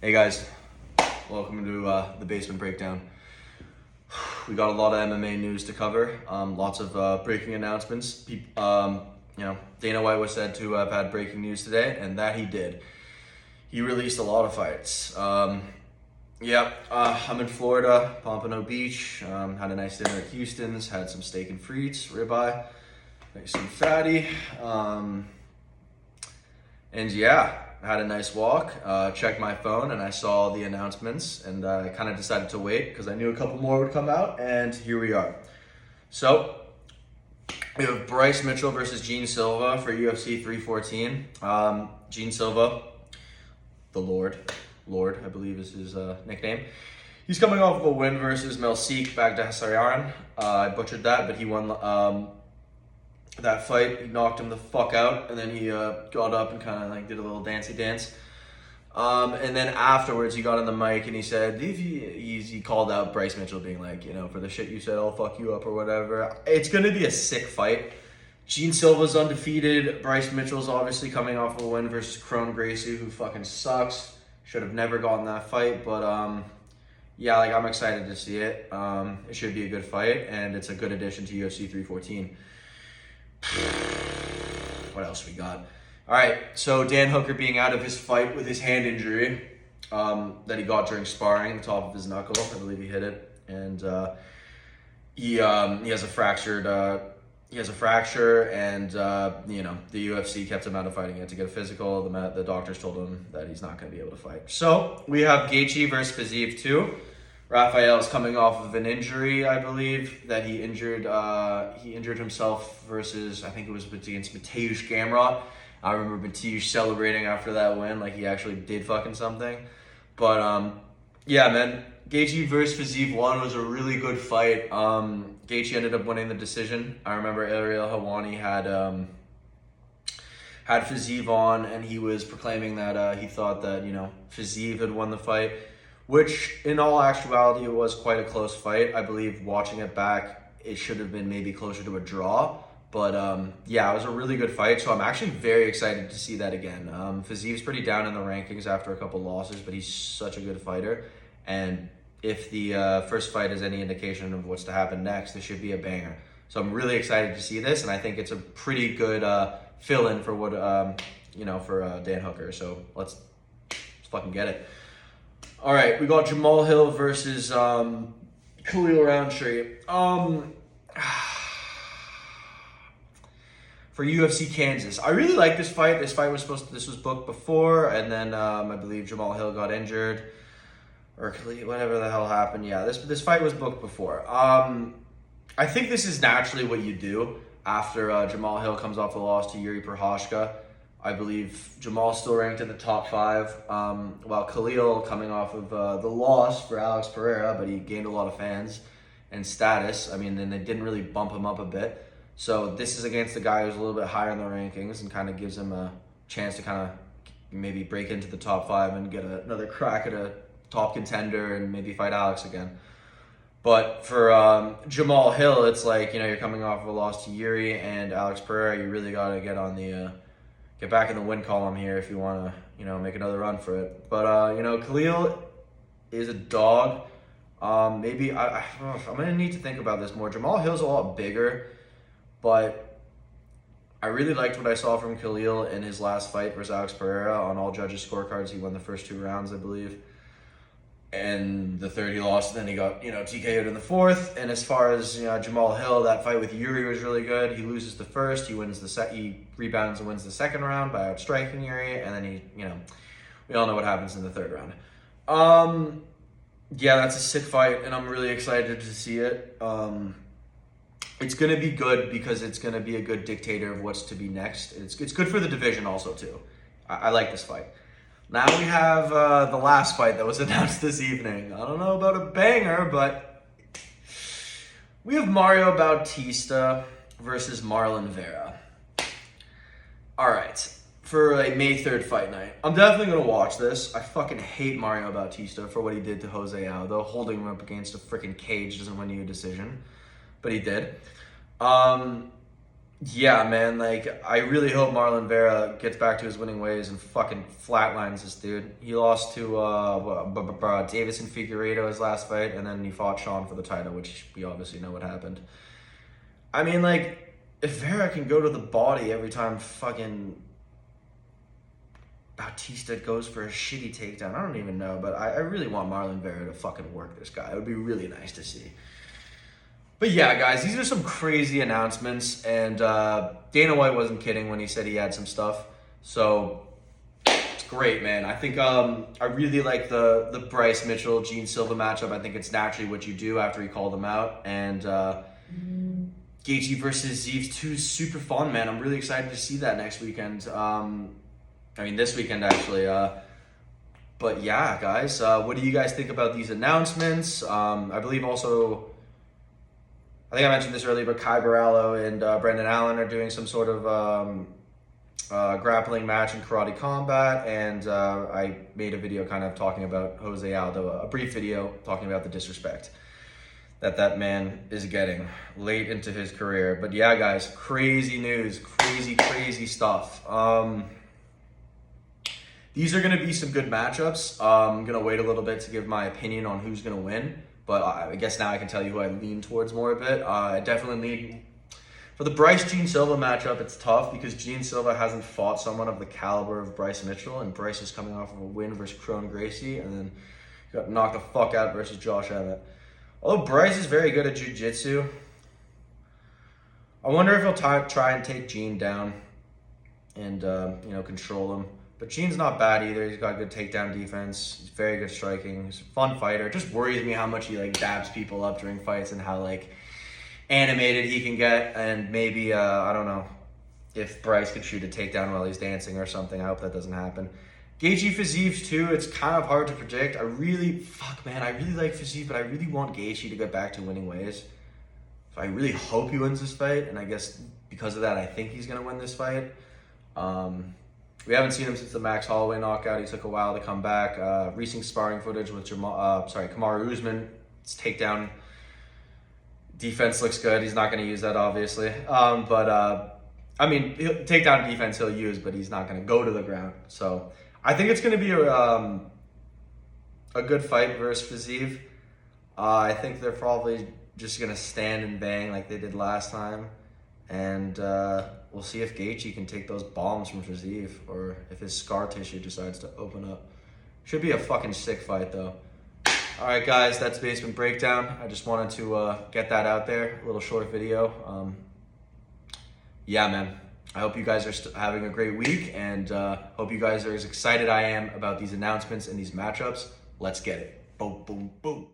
Hey guys, welcome to the Basement Breakdown. We got a lot of MMA news to cover, lots of breaking announcements. Dana White was said to have had breaking news today, and that he did. He released a lot of fights. I'm in Florida, Pompano Beach, had a nice dinner at Houston's, had some steak and frites, ribeye, nice and fatty, had a nice walk, checked my phone, and I saw the announcements, and I kind of decided to wait because I knew a couple more would come out, and here we are. So, we have Bryce Mitchell versus Gene Silva for UFC 314. Gene Silva, the Lord, I believe is his nickname. He's coming off of a win versus Melsik Baghdasaryan. I butchered that, but he won that fight. He knocked him the fuck out, and then he got up and kind of like did a little dancey dance. And then afterwards, he got on the mic and he said, he called out Bryce Mitchell, being like, for the shit you said, I'll fuck you up or whatever. It's gonna be a sick fight. Gene Silva's undefeated. Bryce Mitchell's obviously coming off of a win versus Kron Gracie, who fucking sucks. Should have never gotten that fight, but I'm excited to see it. It should be a good fight, and it's a good addition to UFC 314. What else we got? All right, so Dan Hooker being out of his fight with his hand injury that he got during sparring, the top of his knuckle. I believe he hit it, and he has a fracture, and the UFC kept him out of fighting. He had to get a physical. The doctors told him that he's not going to be able to fight. So we have Gaethje versus Fiziev 2. Rafael's coming off of an injury, I believe, that he injured himself versus, I think it was against Mateusz Gamrot. I remember Mateusz celebrating after that win, like he actually did fucking something. But, Gaethje versus Fiziev 1 was a really good fight. Gaethje ended up winning the decision. I remember Ariel Helwani had Fiziev on, and he was proclaiming that he thought that, Fiziev had won the fight, which in all actuality, it was quite a close fight. I believe watching it back, it should have been maybe closer to a draw. But it was a really good fight, so I'm actually very excited to see that again. Fiziev's pretty down in the rankings after a couple losses, but he's such a good fighter. And if the first fight is any indication of what's to happen next, this should be a banger. So I'm really excited to see this, and I think it's a pretty good fill-in for what for Dan Hooker. So let's fucking get it. All right, we got Jamal Hill versus Khalil Roundtree. For UFC Kansas, I really like this fight. This was booked before, and then I believe Jamal Hill got injured, or whatever the hell happened. Yeah, this fight was booked before. I think this is naturally what you do after Jamal Hill comes off the loss to Yuri Prochazka. I believe Jamal's still ranked in the top 5, while Khalil coming off of the loss for Alex Pereira, but he gained a lot of fans and status. I mean, then they didn't really bump him up a bit. So this is against the guy who's a little bit higher in the rankings and kind of gives him a chance to kind of maybe break into the top 5 and get another crack at a top contender and maybe fight Alex again. But for Jamal Hill, it's like, you're coming off of a loss to Yuri and Alex Pereira. You really got to get back in the win column here if you want to, make another run for it. But, Khalil is a dog. I'm going to need to think about this more. Jamal Hill's a lot bigger, but I really liked what I saw from Khalil in his last fight versus Alex Pereira. On all judges' scorecards, he won the first 2 rounds, I believe. And the third he lost, and then he got, TKO'd in the 4th. And as far as, Jamal Hill, that fight with Yuri was really good. He loses the first, he rebounds and wins the second round by outstriking Yuri, and then we all know what happens in the third round. That's a sick fight, and I'm really excited to see it. It's going to be good because it's going to be a good dictator of what's to be next. It's good for the division also, too. I like this fight. Now we have the last fight that was announced this evening. I don't know about a banger, but we have Mario Bautista versus Marlon Vera. All right, for a May 3rd fight night. I'm definitely going to watch this. I fucking hate Mario Bautista for what he did to Jose Aldo. Holding him up against a freaking cage doesn't win you a decision, but he did. Yeah, man, like, I really hope Marlon Vera gets back to his winning ways and fucking flatlines this dude. He lost to Davison Figueiredo his last fight, and then he fought Sean for the title, which we obviously know what happened. I mean, like, if Vera can go to the body every time fucking Bautista goes for a shitty takedown, I don't even know, but I really want Marlon Vera to fucking work this guy. It would be really nice to see. But yeah, guys, these are some crazy announcements, and Dana White wasn't kidding when he said he had some stuff. So it's great, man. I think I really like the Bryce Mitchell Gene Silva matchup. I think it's naturally what you do after he called him out, and Gaethje versus Zeev 2 is super fun, man. I'm really excited to see that next weekend. I mean, this weekend actually. But yeah, guys, what do you guys think about these announcements? I believe also, I think I mentioned this earlier, but Kai Barallo and Brendan Allen are doing some sort of grappling match in Karate Combat, and I made a video kind of talking about Jose Aldo, a brief video talking about the disrespect that man is getting late into his career. But yeah, guys, crazy news, crazy stuff. These are going to be some good matchups. I'm going to wait a little bit to give my opinion on who's going to win. But I guess now I can tell you who I lean towards more a bit. I definitely lean for the Bryce-Gene Silva matchup. It's tough because Gene Silva hasn't fought someone of the caliber of Bryce Mitchell, and Bryce is coming off of a win versus Kron Gracie, and then got knocked the fuck out versus Josh Emmett. Although Bryce is very good at jiu-jitsu, I wonder if he'll try and take Gene down and control him. But Gene's not bad either. He's got good takedown defense. He's very good striking. He's a fun fighter. It just worries me how much he like dabs people up during fights and how like animated he can get. And maybe I don't know if Bryce could shoot a takedown while he's dancing or something. I hope that doesn't happen. Gaethje Fiziev too. It's kind of hard to predict. I really like Fiziev, but I really want Gaethje to get back to winning ways. So I really hope he wins this fight, and I guess because of that, I think he's gonna win this fight. We haven't seen him since the Max Holloway knockout. He took a while to come back. Recent sparring footage with Kamaru Usman. His takedown defense looks good. He's not going to use that, obviously. I mean, takedown defense he'll use, but he's not going to go to the ground. So I think it's going to be a good fight versus Fiziev. I think they're probably just going to stand and bang like they did last time. And we'll see if Gaethje can take those bombs from Fiziev, or if his scar tissue decides to open up. Should be a fucking sick fight, though. All right, guys, that's Basement Breakdown. I just wanted to get that out there, a little short video. Yeah, man. I hope you guys are having a great week, and hope you guys are as excited I am about these announcements and these matchups. Let's get it. Boom, boom, boom.